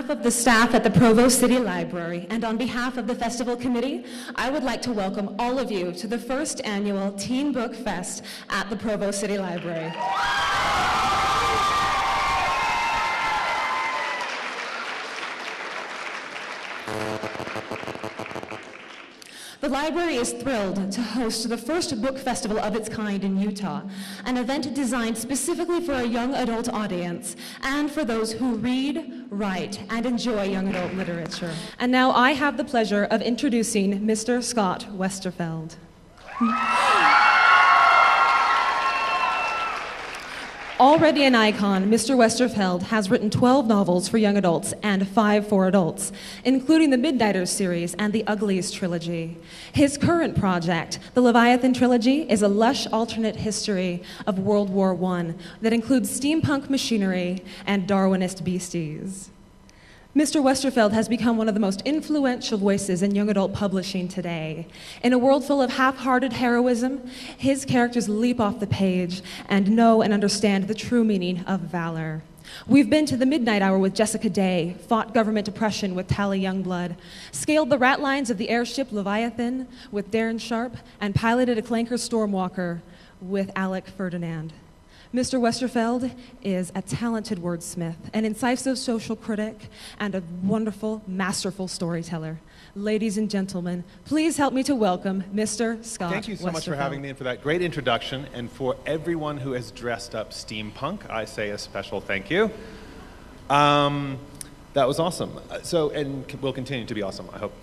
behalf of the staff at the Provo City Library and on behalf of the Festival Committee, I would like to welcome all of you to the first annual Teen Book Fest at the Provo City Library. The library is thrilled to host the first book festival of its kind in Utah, an event designed specifically for a young adult audience and for those who read, write, and enjoy young adult literature. And now I have the pleasure of introducing Mr. Scott Westerfeld. Already an icon, Mr. Westerfeld has written 12 novels for young adults and 5 for adults, including the Midnighters series and the Uglies trilogy. His current project, the Leviathan trilogy, is a lush alternate history of World War I that includes steampunk machinery and Darwinist beasties. Mr. Westerfeld has become one of the most influential voices in young adult publishing today. In a world full of half-hearted heroism, his characters leap off the page and know and understand the true meaning of valor. We've been to the midnight hour with Jessica Day, fought government oppression with Tally Youngblood, scaled the rat lines of the airship Leviathan with Darren Sharp, and piloted a clanker Stormwalker with Alec Ferdinand. Mr. Westerfeld is a talented wordsmith, an incisive social critic, and a wonderful, masterful storyteller. Ladies and gentlemen, please help me to welcome Mr. Scott Westerfeld. Thank you so much for having me and for that great introduction. And for everyone who has dressed up steampunk, I say a special thank you. That was awesome. And will continue to be awesome, I hope.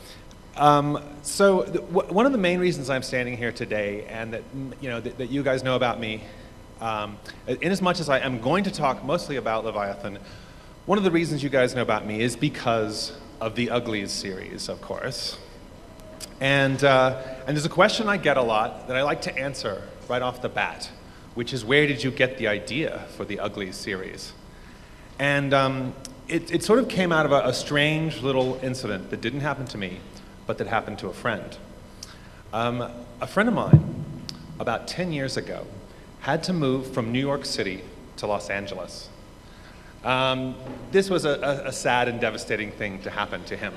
One of the main reasons I'm standing here today, and that you guys know about me, in as much as I am going to talk mostly about Leviathan, one of the reasons you guys know about me is because of the Uglies series, of course. And there's a question I get a lot that I like to answer right off the bat, which is, where did you get the idea for the Uglies series? And it sort of came out of a strange little incident that didn't happen to me, but that happened to a friend. A friend of mine, about 10 years ago, had to move from New York City to Los Angeles. This was a sad and devastating thing to happen to him.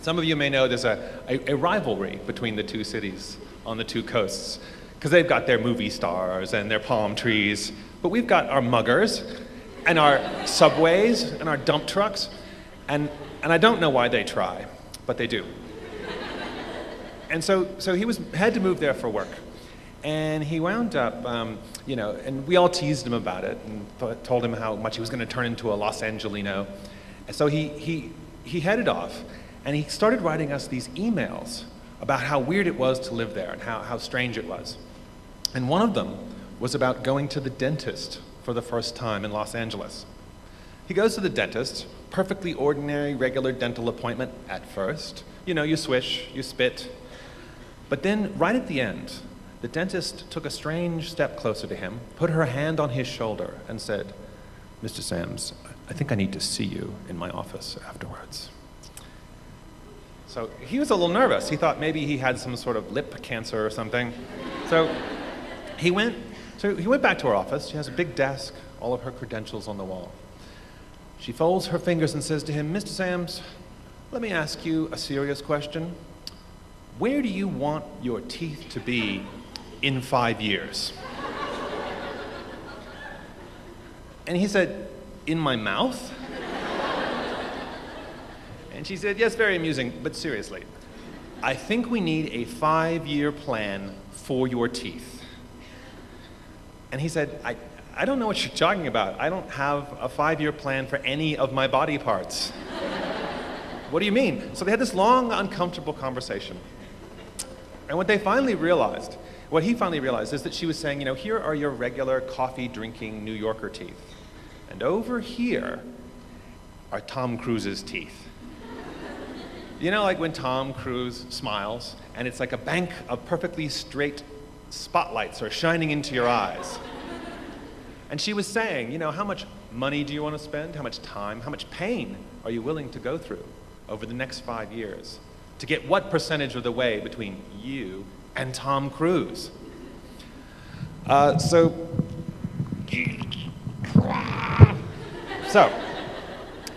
Some of you may know there's a rivalry between the two cities on the two coasts, because they've got their movie stars and their palm trees, but we've got our muggers and our subways and our dump trucks, and I don't know why they try, but they do. And so he had to move there for work. And he wound up, and we all teased him about it and told him how much he was going to turn into a Los Angelino. And so he headed off, and he started writing us these emails about how weird it was to live there and how strange it was. And one of them was about going to the dentist for the first time in Los Angeles. He goes to the dentist, perfectly ordinary, regular dental appointment at first. You swish, you spit. But then, right at the end, the dentist took a strange step closer to him, put her hand on his shoulder, and said, "Mr. Sams, I think I need to see you in my office afterwards." So he was a little nervous. He thought maybe he had some sort of lip cancer or something. So he went back to her office. She has a big desk, all of her credentials on the wall. She folds her fingers and says to him, "Mr. Sams, let me ask you a serious question. Where do you want your teeth to be in 5 years?" And he said, "In my mouth?" And she said, "Yes, very amusing, but seriously, I think we need a 5-year plan for your teeth." And he said, I don't know what you're talking about. I don't have a 5-year plan for any of my body parts. What do you mean? So they had this long, uncomfortable conversation. And what he finally realized is that she was saying, here are your regular coffee-drinking New Yorker teeth. And over here are Tom Cruise's teeth. Like when Tom Cruise smiles, and it's like a bank of perfectly straight spotlights are shining into your eyes. And she was saying, how much money do you want to spend? How much time? How much pain are you willing to go through over the next 5 years to get what percentage of the way between you and Tom Cruise? So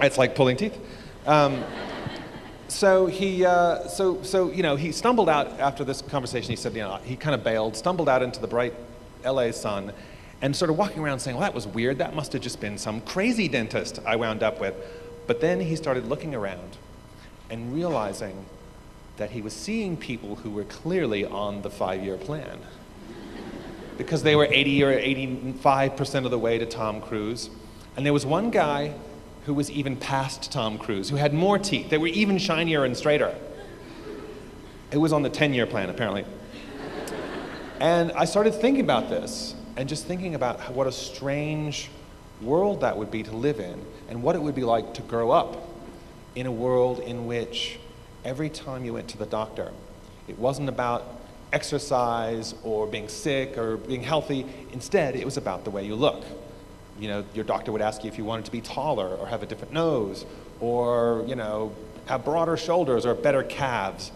It's like pulling teeth. So he stumbled out after this conversation. He said, he kind of bailed, stumbled out into the bright LA sun, and started walking around saying, well, that was weird. That must have just been some crazy dentist I wound up with. But then he started looking around and realizing that he was seeing people who were clearly on the 5-year plan, because they were 80 or 85% of the way to Tom Cruise. And there was one guy who was even past Tom Cruise, who had more teeth. They were even shinier and straighter. It was on the 10-year plan, apparently. And I started thinking about this, and just thinking about what a strange world that would be to live in, and what it would be like to grow up in a world in which every time you went to the doctor, it wasn't about exercise or being sick or being healthy. Instead, it was about the way you look. Your doctor would ask you if you wanted to be taller or have a different nose or, have broader shoulders or better calves.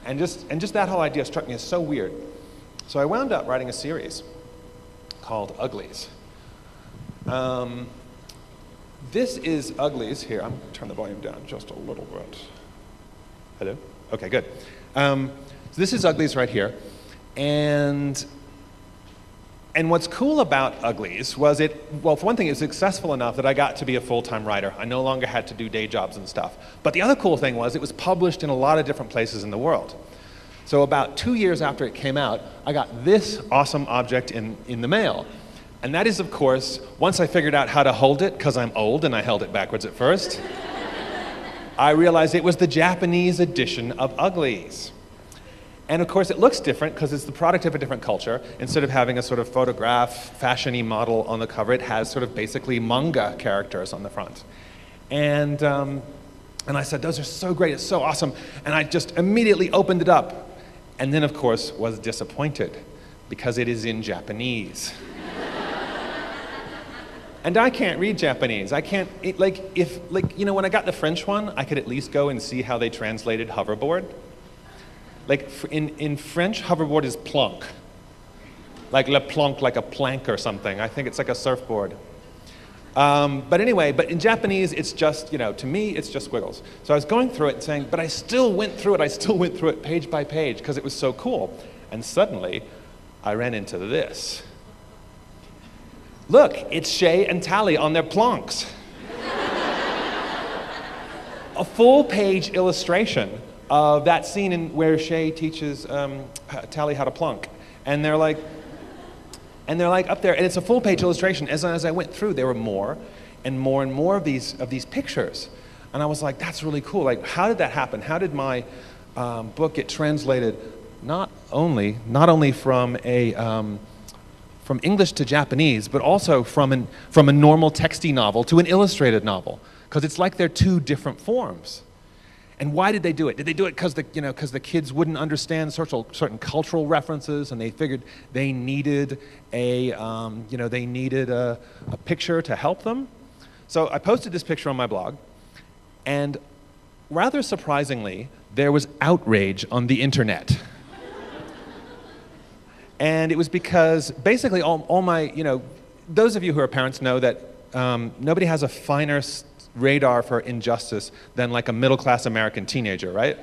And just that whole idea struck me as so weird. So I wound up writing a series called Uglies. This is Uglies. Here, I'm going to turn the volume down just a little bit. Hello? Okay, good. So this is Uglies right here. And what's cool about Uglies was for one thing, it was successful enough that I got to be a full-time writer. I no longer had to do day jobs and stuff. But the other cool thing was it was published in a lot of different places in the world. So about 2 years after it came out, I got this awesome object in the mail. And that is, of course, once I figured out how to hold it, because I'm old and I held it backwards at first, I realized it was the Japanese edition of Uglies. And of course, it looks different because it's the product of a different culture. Instead of having a sort of photograph, fashion-y model on the cover, it has sort of basically manga characters on the front. And I said, those are so great, it's so awesome. And I just immediately opened it up. And then, of course, was disappointed because it is in Japanese. And I can't read Japanese. I can't, when I got the French one, I could at least go and see how they translated hoverboard. In French, hoverboard is plank. Like le plank, like a plank or something. I think it's like a surfboard. But in Japanese, it's just, to me, it's just squiggles. So I was going through it and saying, but I still went through it page by page because it was so cool. And suddenly, I ran into this. Look, it's Shay and Tally on their planks. A full-page illustration of that scene where Shay teaches Tally how to plunk. And they're like up there, and it's a full-page illustration. As I went through, there were more and more of these pictures. And I was like, that's really cool. Like, how did that happen? How did my book get translated not only from English to Japanese, but also from a normal texty novel to an illustrated novel? Because it's like they're two different forms. And why did they do it? Did they do it because the kids wouldn't understand certain cultural references, and they figured they needed a picture to help them? So I posted this picture on my blog, and rather surprisingly, there was outrage on the internet. And it was because basically all my, those of you who are parents know that nobody has a finer radar for injustice than like a middle-class American teenager, right?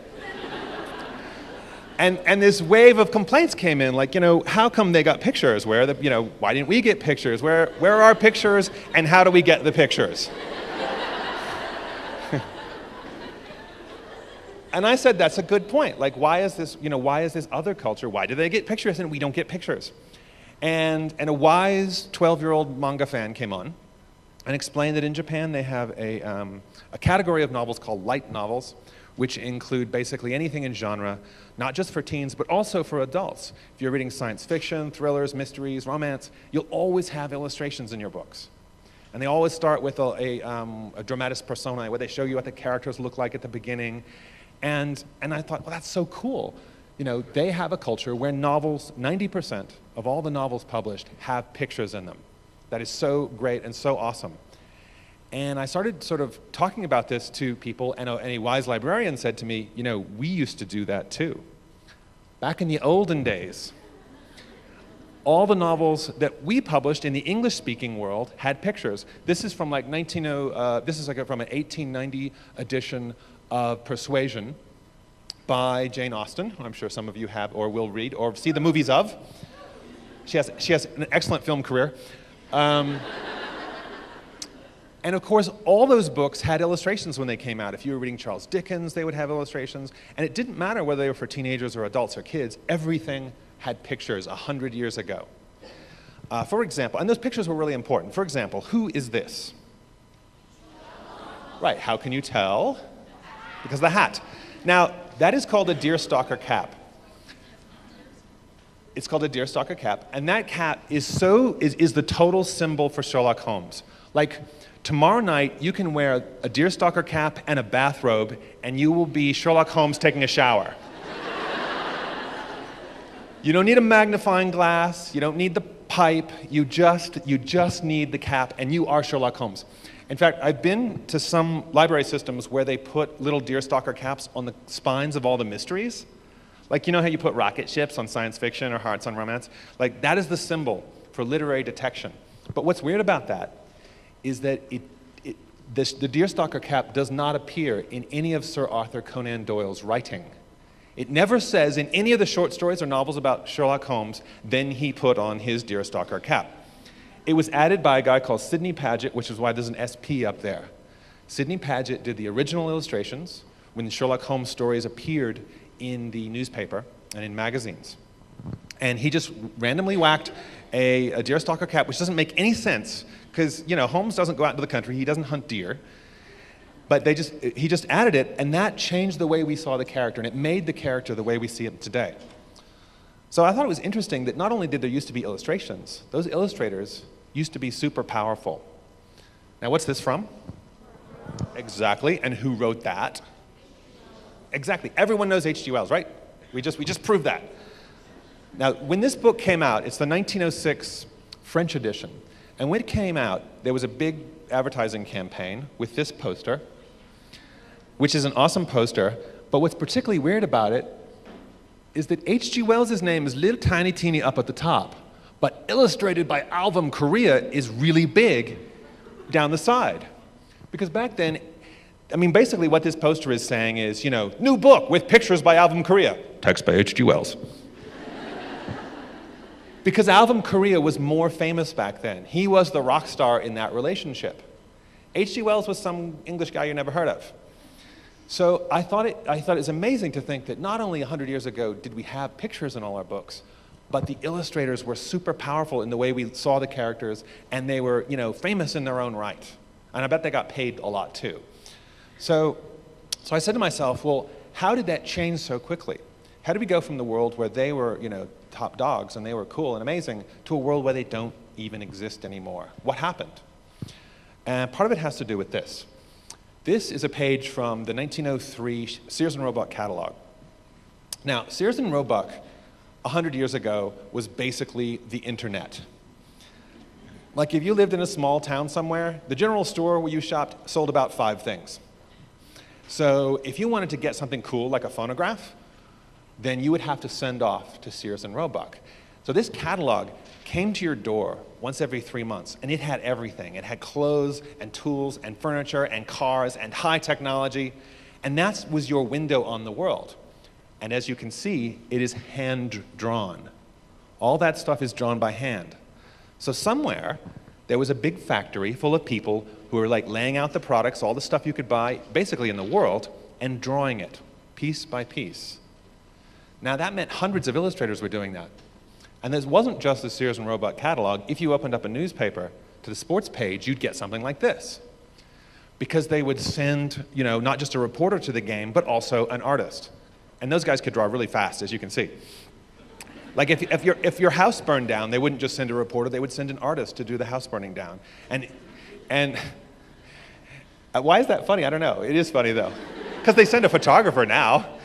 And this wave of complaints came in, like, how come they got pictures? Why didn't we get pictures? Where are our pictures, and how do we get the pictures? And I said, that's a good point. Like, why is this other culture, why do they get pictures and we don't get pictures? And a wise 12-year-old manga fan came on and explained that in Japan they have a category of novels called light novels, which include basically anything in genre, not just for teens, but also for adults. If you're reading science fiction, thrillers, mysteries, romance, you'll always have illustrations in your books. And they always start with a dramatis personae, where they show you what the characters look like at the beginning. And I thought, well, that's so cool. They have a culture where novels, 90% of all the novels published have pictures in them. That is so great and so awesome. And I started sort of talking about this to people, and a wise librarian said to me, we used to do that too. Back in the olden days, all the novels that we published in the English-speaking world had pictures. This is from like from an 1890 edition of Persuasion by Jane Austen, who I'm sure some of you have or will read or see the movies of. She has an excellent film career. And of course, all those books had illustrations when they came out. If you were reading Charles Dickens, they would have illustrations. And it didn't matter whether they were for teenagers or adults or kids. Everything had pictures 100 years ago. For example, and those pictures were really important. For example, who is this? Right, how can you tell? Because of the hat. Now, that is called a deerstalker cap. It's called a deerstalker cap, and that cap is the total symbol for Sherlock Holmes. Like, tomorrow night, you can wear a deerstalker cap and a bathrobe, and you will be Sherlock Holmes taking a shower. You don't need a magnifying glass, you don't need the pipe, you just need the cap, and you are Sherlock Holmes. In fact, I've been to some library systems where they put little deerstalker caps on the spines of all the mysteries. Like, you know how you put rocket ships on science fiction or hearts on romance? Like, that is the symbol for literary detection. But what's weird about that is that the deerstalker cap does not appear in any of Sir Arthur Conan Doyle's writing. It never says in any of the short stories or novels about Sherlock Holmes, then he put on his deerstalker cap. It was added by a guy called Sidney Paget, which is why there's an SP up there. Sidney Paget did the original illustrations when Sherlock Holmes stories appeared in the newspaper and in magazines. And he just randomly whacked a deerstalker cap, which doesn't make any sense, because, you know, Holmes doesn't go out into the country, he doesn't hunt deer. But he just added it, and that changed the way we saw the character, and it made the character the way we see it today. So I thought it was interesting that not only did there used to be illustrations, those illustrators used to be super powerful. Now, what's this from? Exactly, and who wrote that? Exactly, everyone knows H.G. Wells, right? We just proved that. Now, when this book came out, it's the 1906 French edition, and when it came out, there was a big advertising campaign with this poster, which is an awesome poster, but what's particularly weird about it is that H.G. Wells' name is little tiny teeny up at the top, but illustrated by Alvin Correa is really big down the side. Because back then, I mean, basically what this poster is saying is, you know, new book with pictures by Alvin Correa, text by H.G. Wells. Because Alvin Correa was more famous back then. He was the rock star in that relationship. H.G. Wells was some English guy you never heard of. So I thought it was amazing to think that not only 100 years ago did we have pictures in all our books, but the illustrators were super powerful in the way we saw the characters, and they were, you know, famous in their own right. And I bet they got paid a lot too. So I said to myself, well, how did that change so quickly? How did we go from the world where they were, you know, top dogs and they were cool and amazing to a world where they don't even exist anymore? What happened? And part of it has to do with this. This is a page from the 1903 Sears and Roebuck catalog. Now, Sears and Roebuck, 100 years ago, was basically the internet. Like, if you lived in a small town somewhere, the general store where you shopped sold about 5 things. So if you wanted to get something cool, like a phonograph, then you would have to send off to Sears and Roebuck. So this catalog came to your door once every 3 months, and it had everything. It had clothes and tools and furniture and cars and high technology, and that was your window on the world. And as you can see, it is hand-drawn. All that stuff is drawn by hand. So somewhere, there was a big factory full of people who were like laying out the products, all the stuff you could buy, basically in the world, and drawing it, piece by piece. Now that meant hundreds of illustrators were doing that. And this wasn't just the Sears and Roebuck catalog. If you opened up a newspaper to the sports page, you'd get something like this. Because they would send, you know, not just a reporter to the game, but also an artist. And those guys could draw really fast, as you can see. Like if your house burned down, they wouldn't just send a reporter, they would send an artist to do the house burning down. And why is that funny? I don't know. It is funny though. Because they send a photographer now.